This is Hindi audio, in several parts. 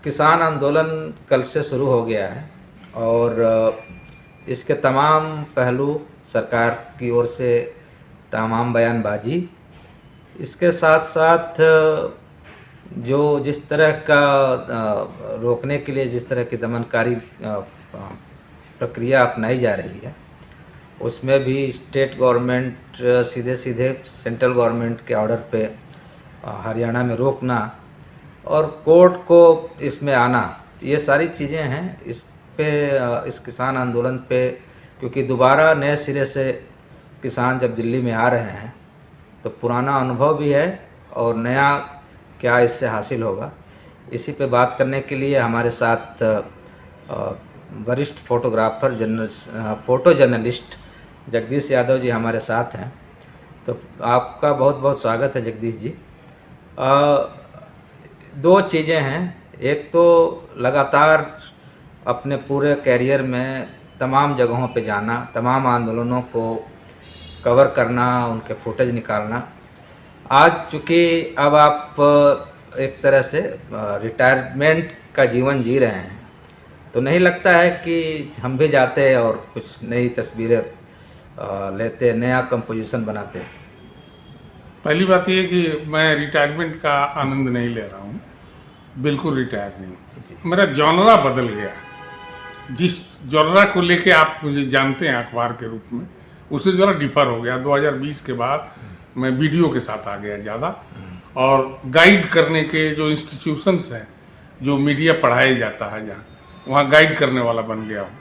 किसान आंदोलन कल से शुरू हो गया है और इसके तमाम पहलू सरकार की ओर से तमाम बयानबाजी, इसके साथ साथ जो जिस तरह का रोकने के लिए जिस तरह की दमनकारी प्रक्रिया अपनाई जा रही है, उसमें भी स्टेट गवर्नमेंट सीधे सीधे सेंट्रल गवर्नमेंट के ऑर्डर पे हरियाणा में रोकना और कोर्ट को इसमें आना, ये सारी चीज़ें हैं। इस पे इस किसान आंदोलन पे, क्योंकि दोबारा नए सिरे से किसान जब दिल्ली में आ रहे हैं तो पुराना अनुभव भी है और नया क्या इससे हासिल होगा, इसी पे बात करने के लिए हमारे साथ वरिष्ठ photographer photo journalist Jagdish Yadav ji हमारे साथ हैं। तो आपका बहुत बहुत स्वागत है जगदीश जी। दो चीज़ें हैं, एक तो लगातार अपने पूरे कैरियर में तमाम जगहों पे जाना, तमाम आंदोलनों को कवर करना, उनके फुटेज निकालना। आज चूँकि अब आप एक तरह से रिटायरमेंट का जीवन जी रहे हैं, तो नहीं लगता है कि हम भी जाते और कुछ नई तस्वीरें लेते, नया कंपोजिशन बनाते? पहली बात यह कि मैं रिटायरमेंट का आनंद नहीं ले रहा हूँ, बिल्कुल रिटायर नहीं। मेरा जॉनरा बदल गया। जिस जॉनरा को लेके आप मुझे जानते हैं अखबार के रूप में, उससे ज़रा डिफर हो गया। 2020 के बाद मैं वीडियो के साथ आ गया ज़्यादा, और गाइड करने के जो इंस्टीट्यूशंस हैं, जो मीडिया पढ़ाया जाता है जहाँ, वहाँ गाइड करने वाला बन गया हूँ।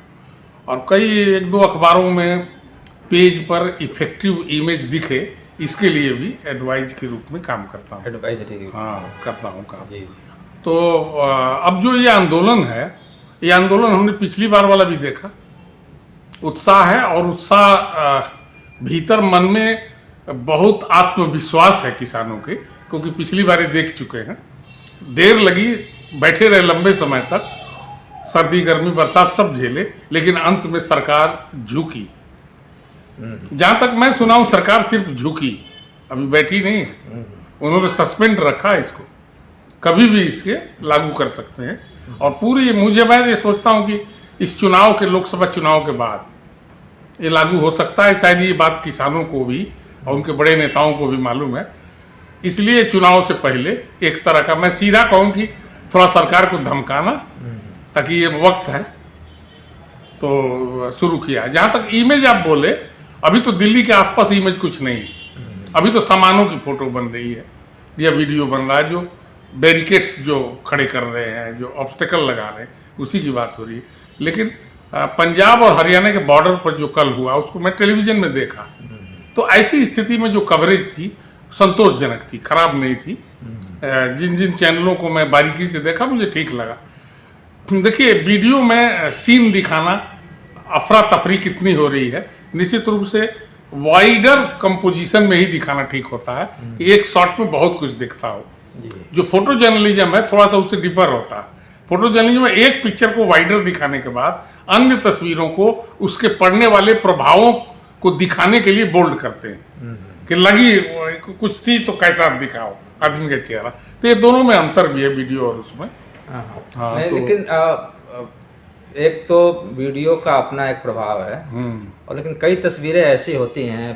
और कई एक दो अखबारों में पेज पर इफेक्टिव इमेज दिखे, इसके लिए भी एडवाइज के रूप में काम करता हूँ। एडवाइजरी? हाँ, करता हूँ काम। जी। तो अब जो ये आंदोलन है, ये आंदोलन हमने पिछली बार वाला भी देखा। उत्साह है, और उत्साह भीतर मन में बहुत आत्मविश्वास है किसानों के, क्योंकि पिछली बार ये देख चुके हैं। देर लगी, बैठे रहे लंबे समय तक, सर्दी गर्मी बरसात सब झेले, लेकिन अंत में सरकार झुकी। जहां तक मैं सुना हूं, सरकार सिर्फ झुकी, अभी बैठी नहीं है। उन्होंने सस्पेंड रखा इसको, कभी भी इसके लागू कर सकते हैं। और पूरी मैं ये सोचता हूं कि इस चुनाव के, लोकसभा चुनाव के बाद ये लागू हो सकता है। शायद ये बात किसानों को भी और उनके बड़े नेताओं को भी मालूम है। इसलिए चुनाव से पहले एक तरह का, मैं सीधा कहूं कि थोड़ा सरकार को धमकाना, ताकि ये वक्त है, तो शुरू किया। जहां तक इमेज आप बोले, अभी तो दिल्ली के आसपास इमेज कुछ नहीं है। अभी तो सामानों की फोटो बन रही है या वीडियो बन रहा है, जो बैरिकेड्स जो खड़े कर रहे हैं, जो ऑब्स्टेकल लगा रहे हैं, उसी की बात हो रही है। लेकिन पंजाब और हरियाणा के बॉर्डर पर जो कल हुआ, उसको मैं टेलीविजन में देखा, तो ऐसी स्थिति में जो कवरेज थी संतोषजनक थी, खराब नहीं थी। जिन जिन चैनलों को मैं बारीकी से देखा, मुझे ठीक लगा। देखिए, वीडियो में सीन दिखाना, अफरा तफरी कितनी हो रही है, निश्चित रूप से वाइडर कंपोजिशन में ही दिखाना ठीक होता है कि एक शॉट में बहुत कुछ दिखता हो। जो फोटो जर्नलिज्म है, थोड़ा सा उससे डिफर होता है। फोटो जर्नलिज्म में एक पिक्चर को वाइडर दिखाने के बाद अन्य तस्वीरों को उसके पड़ने वाले प्रभावों को दिखाने के लिए बोल्ड करते हैं कि लगी कुछ थी तो कैसा दिखाओ आदमी का चेहरा। तो ये दोनों में अंतर भी है, वीडियो और उसमें। हाँ, तो लेकिन एक तो वीडियो का अपना एक प्रभाव है, और लेकिन कई तस्वीरें ऐसी होती हैं,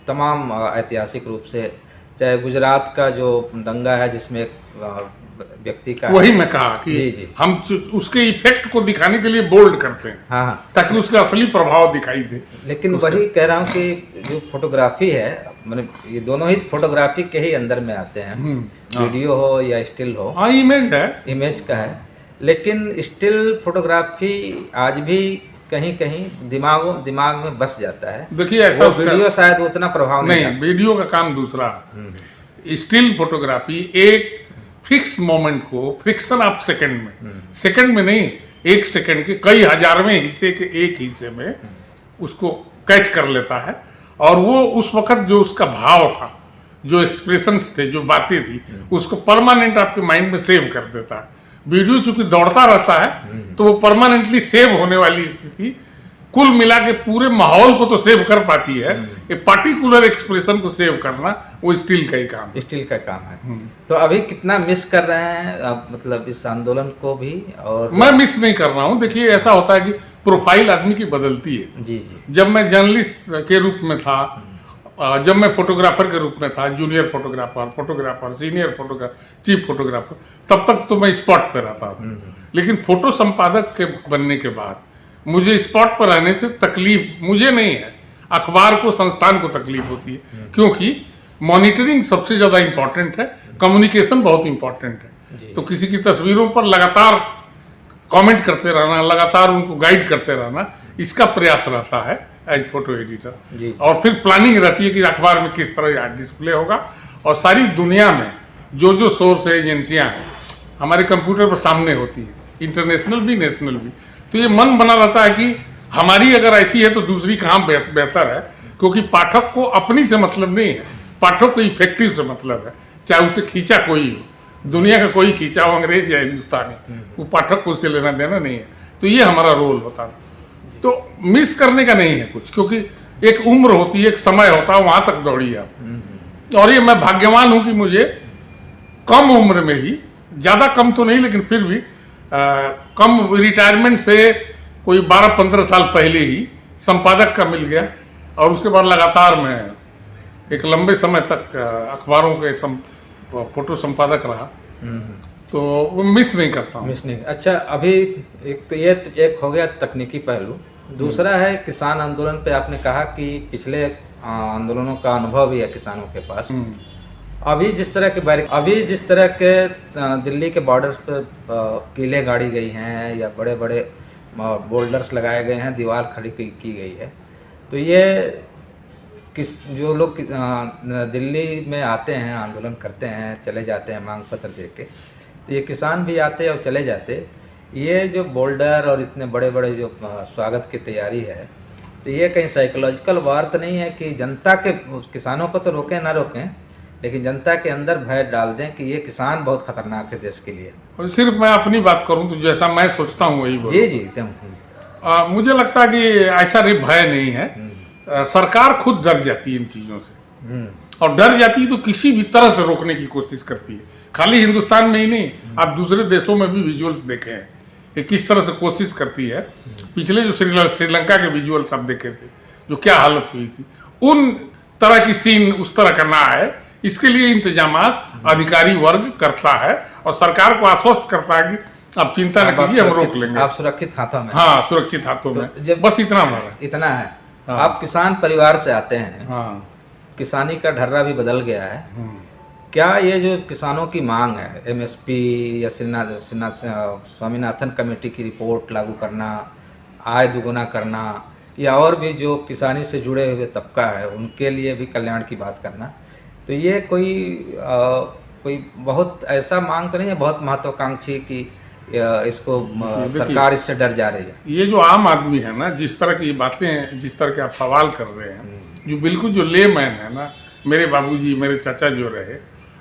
तमाम ऐतिहासिक रूप से, चाहे गुजरात का जो दंगा है जिसमें एक व्यक्ति का, वही मैं कहा कि जी। हम उसके इफेक्ट को दिखाने के लिए बोल्ड करते हैं, हाँ, ताकि उसका असली प्रभाव दिखाई दे। लेकिन वही कह रहा हूँ कि जो फोटोग्राफी है, मतलब ये दोनों ही फोटोग्राफी के ही अंदर में आते हैं, वीडियो हो या स्टिल हो। हाँ, इमेज है, इमेज का है। लेकिन स्टिल फोटोग्राफी आज भी कहीं कहीं दिमाग में बस जाता है। देखिए, ऐसा वीडियो शायद उतना प्रभाव नहीं। वीडियो का काम दूसरा। स्टिल फोटोग्राफी एक फिक्स मोमेंट को, फ्रिक्शन ऑफ सेकंड में नहीं, एक सेकंड के कई हजारवें हिस्से के एक हिस्से में उसको कैच कर लेता है, और वो उस वक्त जो उसका भाव था, जो एक्सप्रेशंस थे, जो बातें थी, उसको परमानेंट आपके माइंड में सेव कर देता है। वीडियो चूंकि दौड़ता रहता है, तो वो परमानेंटली सेव होने वाली स्थिति कुल मिला के पूरे माहौल को तो सेव कर पाती है, एक पार्टिकुलर एक्सप्रेशन को सेव करना वो स्टील का ही काम है। स्टील का काम है। तो अभी कितना मिस कर रहे हैं आप, मतलब इस आंदोलन को भी? और मैं मिस नहीं कर रहा हूँ। देखिए ऐसा होता है कि प्रोफाइल आदमी की बदलती है। जी जी। जब मैं जर्नलिस्ट के रूप में था, जब मैं फोटोग्राफर के रूप में था, junior photographer, senior photographer, chief photographer, तब तक तो मैं स्पॉट पे रहता था। लेकिन फोटो संपादक के बनने के बाद मुझे स्पॉट पर रहने से तकलीफ मुझे नहीं है, अखबार को, संस्थान को तकलीफ होती है, क्योंकि मॉनिटरिंग सबसे ज्यादा इंपॉर्टेंट है, कम्युनिकेशन बहुत इंपॉर्टेंट है। तो किसी की तस्वीरों पर लगातार कमेंट करते रहना, लगातार उनको गाइड करते रहना, इसका प्रयास रहता है एज फोटो एडिटर। और फिर प्लानिंग रहती है कि अखबार में किस तरह डिस्प्ले होगा, और सारी दुनिया में जो जो सोर्स है, एजेंसियां हैं, हमारे कंप्यूटर पर सामने होती है, इंटरनेशनल भी, नेशनल भी। तो ये मन बना रहता है कि हमारी अगर ऐसी है तो दूसरी कहाँ बेहतर है, क्योंकि पाठक को अपनी से मतलब नहीं है, पाठक को इफेक्टिव से मतलब है। चाहे उसे खींचा कोई हो, दुनिया का कोई खींचा हो, अंग्रेज या हिंदुस्तानी, वो पाठक को उसे लेना देना नहीं है। तो ये हमारा रोल होता है। तो मिस करने का नहीं है कुछ, क्योंकि एक उम्र होती है, एक समय होता है, वहां तक दौड़ी आप। और ये मैं भाग्यवान हूं कि मुझे कम उम्र में ही, ज्यादा कम तो नहीं लेकिन फिर भी कम रिटायरमेंट से कोई 12-15 साल पहले ही संपादक का मिल गया, और उसके बाद लगातार मैं एक लंबे समय तक अखबारों के फोटो संपादक रहा। तो वो मिस नहीं करता हूँ। मिस नहीं। अच्छा, अभी एक तो ये एक हो गया तकनीकी पहलू, दूसरा है किसान आंदोलन पे आपने कहा कि पिछले आंदोलनों का अनुभव भी है किसानों के पास। अभी जिस तरह के दिल्ली के बॉर्डर्स पे किले गाड़ी गई हैं या बड़े बड़े बोल्डर्स लगाए गए हैं, दीवार खड़ी की गई है, तो ये जो लोग दिल्ली में आते हैं, आंदोलन करते हैं, चले जाते हैं मांग पत्र दे के, तो ये किसान भी आते और चले जाते, ये जो बोल्डर और इतने बड़े बड़े जो स्वागत की तैयारी है, तो ये कहीं साइकोलॉजिकल वार तो नहीं है कि जनता के, किसानों को तो रोकें ना रोकें, लेकिन जनता के अंदर भय डाल दें कि ये किसान बहुत खतरनाक है देश के लिए? और सिर्फ मैं अपनी बात करूं तो जैसा मैं सोचता हूं वही बोलूं। जी जी। मुझे लगता है कि ऐसा भय नहीं है। सरकार खुद डर जाती है इन चीजों से, और डर जाती है तो किसी भी तरह से रोकने की कोशिश करती है। खाली हिंदुस्तान में ही नहीं, आप दूसरे देशों में भी विजुअल्स देखे हैं कि किस तरह से कोशिश करती है। पिछले जो श्रीलंका के विजुअल्स आप देखे थे, जो क्या हालत हुई थी, उन तरह की सीन उस तरह का ना है, इसके लिए इंतजाम अधिकारी वर्ग करता है, और सरकार को आश्वस्त करता है कि आप चिंता न कीजिए, हम रोक लेंगे, आप सुरक्षित हाथों में। हाँ, सुरक्षित हाथों में। बस इतना हमारा, इतना है। आप किसान परिवार से आते हैं, हाँ, किसानी का ढर्रा भी बदल गया है। क्या ये जो किसानों की मांग है, एमएसपी या स्वामीनाथन कमेटी की रिपोर्ट लागू करना, आय दुगुना करना, या और भी जो किसानी से जुड़े हुए तबका है उनके लिए भी कल्याण की बात करना, तो ये कोई बहुत ऐसा मांग तो नहीं है, बहुत महत्वाकांक्षी कि इसको सरकार इससे डर जा रही है? ये जो आम आदमी है ना, जिस तरह की बातें, जिस तरह के आप सवाल कर रहे हैं, जो बिल्कुल जो लेमैन है ना, मेरे बाबूजी, मेरे चाचा जो रहे,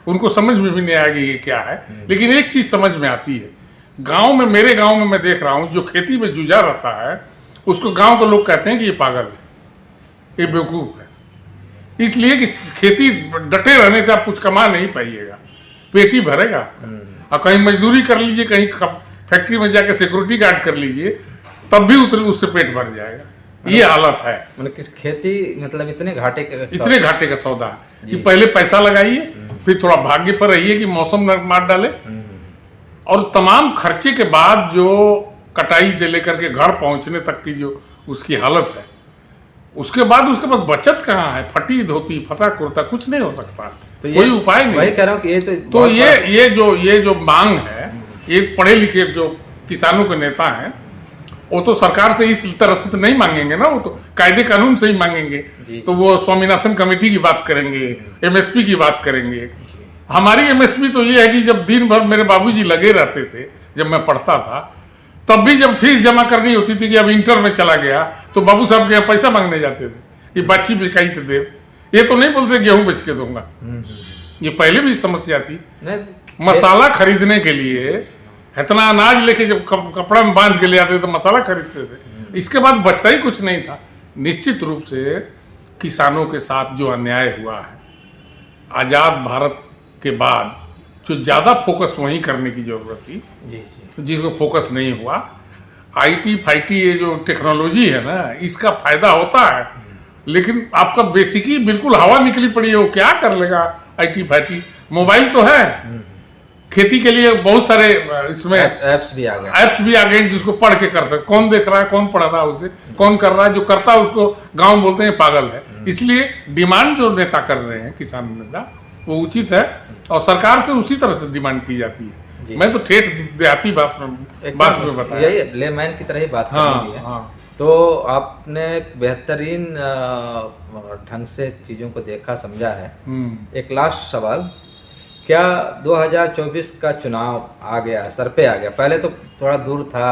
उनको समझ में भी नहीं आएगी ये क्या है। लेकिन एक चीज समझ में आती है, गांव में, मेरे गांव में मैं देख रहा हूं, जो खेती में जुझा रहता है उसको गांव के लोग कहते हैं कि ये पागल है, ये बेवकूफ है, इसलिए कि खेती डटे रहने से आप कुछ कमा नहीं पाइएगा, पेट ही भरेगा आपका। और कहीं मजदूरी कर लीजिए, कहीं फैक्ट्री में जाके सिक्योरिटी गार्ड कर लीजिए, तब भी उससे पेट भर जाएगा। ये हालत है। मतलब किस खेती, मतलब इतने घाटे का सौदा है कि पहले पैसा लगाइए, फिर थोड़ा भाग्य पर रहिए कि मौसम न मार डाले, और तमाम खर्चे के बाद जो कटाई से लेकर के घर पहुंचने तक की जो उसकी हालत है, उसके बाद उसके पास बचत कहाँ है? फटी धोती, फटा कुर्ता, कुछ नहीं हो सकता, तो कोई उपाय नहीं। वही कह रहा हूँ कि ये जो मांग है, ये पढ़े लिखे जो किसानों के नेता हैं, वो तो सरकार से इस तरह से तो नहीं मांगेंगे ना, वो तो कायदे कानून से ही मांगेंगे। तो वो स्वामीनाथन कमेटी की बात करेंगे, एमएसपी की बात करेंगे। हमारी एमएसपी तो ये है कि जब दिन भर मेरे बाबूजी लगे रहते थे, जब मैं पढ़ता था, तब भी जब फीस जमा करनी होती थी कि अब इंटर में चला गया, तो बाबू साहब के यहाँ पैसा मांगने जाते थे कि बाछी बिकाई तो दे। ये तो नहीं बोलते गेहूं बेच के दूंगा, ये पहले भी समस्या थी। मसाला खरीदने के लिए इतना अनाज लेके जब कपड़ा में बांध के ले आते थे तो मसाला खरीदते थे, इसके बाद बचता ही कुछ नहीं था। निश्चित रूप से किसानों के साथ जो अन्याय हुआ है, आज़ाद भारत के बाद जो ज़्यादा फोकस वहीं करने की ज़रूरत थी, जिसको फोकस नहीं हुआ। आईटी फाईटी ये जो टेक्नोलॉजी है ना, इसका फायदा होता है, लेकिन आपका बेसिक ही बिल्कुल हवा निकली पड़ी है। वो क्या कर लेगा आईटी फाईटी? मोबाइल तो है, खेती के लिए बहुत सारे इसमें ऐप्स भी आ गए जिसको पढ़ के कर सकते। कौन देख रहा है, कौन पढ़ रहा है उसे, कौन कर रहा है? जो करता है उसको गांव में बोलते हैं पागल है। इसलिए डिमांड जो नेता कर रहे हैं, किसान नेता, वो उचित है और सरकार से उसी तरह से डिमांड की जाती है। मैं तो ठेठ देहाती बात में बताया, यही लेमैन की तरह ही बात करनी है। तो आपने बेहतरीन ढंग से चीज़ों को देखा, समझा है। एक लास्ट सवाल, क्या 2024 का चुनाव आ गया, सर पे आ गया? पहले तो थोड़ा दूर था,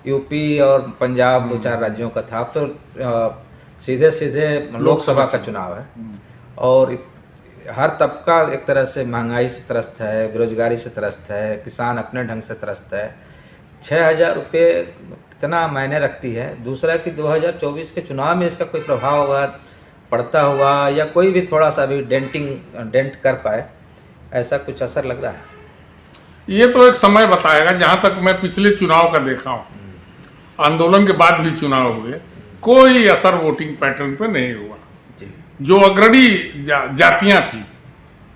यूपी और पंजाब 2-4 राज्यों का था, अब तो सीधे सीधे लोकसभा का चुनाव है और हर तबका एक तरह से महंगाई से त्रस्त है, बेरोजगारी से त्रस्त है, किसान अपने ढंग से त्रस्त है। 6,000 रुपये कितना मायने रखती है? दूसरा कि 2024 के चुनाव में इसका कोई प्रभाव होगा, पड़ता हुआ, या कोई भी थोड़ा सा भी डेंट कर पाए, ऐसा कुछ असर लग रहा है? ये तो एक समय बताएगा। जहां तक मैं पिछले चुनाव का देखा हूँ, आंदोलन के बाद भी चुनाव हुए, कोई असर वोटिंग पैटर्न पे नहीं हुआ। जो अग्रणी जातियां थी,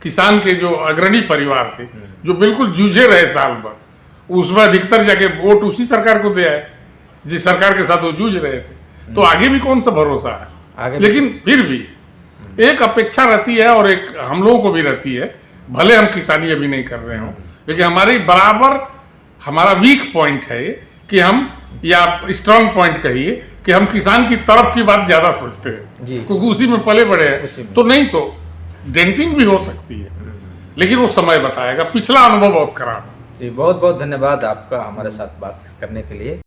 किसान के जो अग्रणी परिवार थे, जो बिल्कुल जूझे रहे साल भर, उसमें अधिकतर जाके वोट उसी सरकार को दे आए जिस सरकार के साथ वो जूझ रहे थे। तो आगे भी कौन सा भरोसा है? लेकिन फिर भी एक अपेक्षा रहती है और एक हम लोगों को भी रहती है, भले हम किसानी अभी नहीं कर रहे हों, लेकिन हमारी बराबर हमारा वीक पॉइंट है कि हम, या स्ट्रांग पॉइंट कहिए, कि हम किसान की तरफ की बात ज्यादा सोचते हैं, क्योंकि उसी में पले बड़े हैं। तो नहीं तो डेंटिंग भी हो सकती है, लेकिन वो समय बताएगा। पिछला अनुभव बहुत खराब है। जी, बहुत बहुत धन्यवाद आपका हमारे साथ बात करने के लिए।